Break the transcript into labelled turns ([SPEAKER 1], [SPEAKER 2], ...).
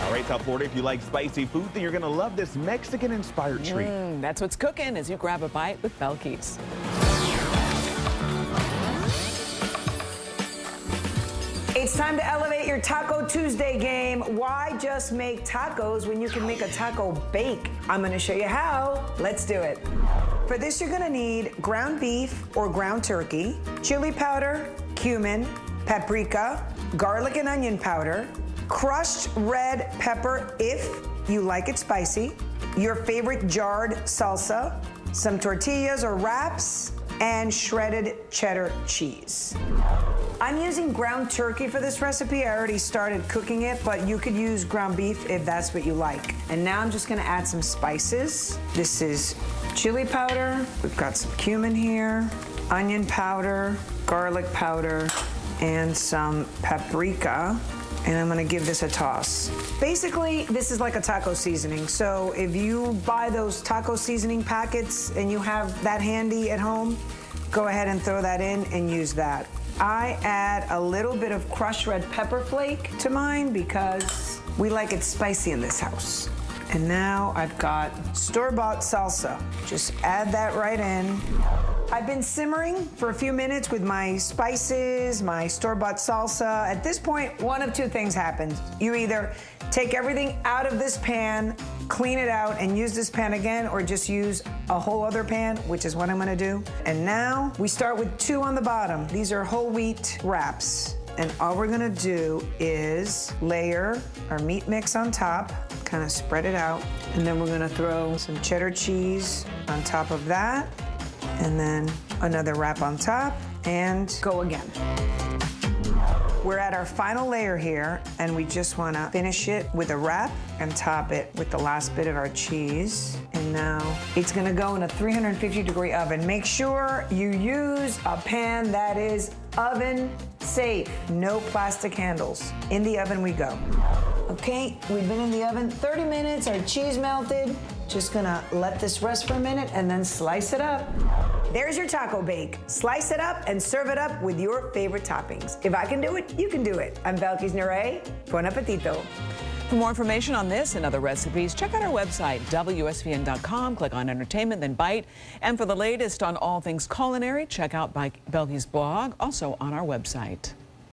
[SPEAKER 1] All right, South Florida, if you like spicy food, then you're going to love this Mexican-inspired treat.
[SPEAKER 2] That's what's cooking as you grab a bite with Belkys.
[SPEAKER 3] It's time to elevate your Taco Tuesday game. Why just make tacos when you can make a taco bake? I'm gonna show you how. Let's do it. For this, you're gonna need ground beef or ground turkey, chili powder, cumin, paprika, garlic and onion powder, crushed red pepper if you like it spicy, your favorite jarred salsa, some tortillas or wraps, and shredded cheddar cheese. I'm using ground turkey for this recipe. I already started cooking it, but you could use ground beef if that's what you like. And now I'm just gonna add some spices. This is chili powder. We've got some cumin here, onion powder, garlic powder, and some paprika. And I'm gonna give this a toss. Basically, this is like a taco seasoning. So if you buy those taco seasoning packets and you have that handy at home, go ahead and throw that in and use that. I add a little bit of crushed red pepper flake to mine because we like it spicy in this house. And now I've got store-bought salsa. Just add that right in. I've been simmering for a few minutes with my spices, my store-bought salsa. At this point, one of two things happens. You either take everything out of this pan, clean it out, and use this pan again, or just use a whole other pan, which is what I'm gonna do. And now we start with 2 on the bottom. These are whole wheat wraps. And all we're gonna do is layer our meat mix on top, kind of spread it out, and then we're gonna throw some cheddar cheese on top of that, and then another wrap on top, and go again. We're at our final layer here, and we just wanna finish it with a wrap and top it with the last bit of our cheese. And now it's gonna go in a 350-degree oven. Make sure you use a pan that is oven safe, no plastic handles. In the oven we go. Okay, we've been in the oven 30 minutes, our cheese melted. Just gonna let this rest for a minute and then slice it up. There's your taco bake. Slice it up and serve it up with your favorite toppings. If I can do it, you can do it. I'm Belkys Nere. Bon appetito.
[SPEAKER 2] For more information on this and other recipes, check out our website, WSVN.com. Click on Entertainment, then Bite. And for the latest on all things culinary, check out Belkys' blog, also on our website.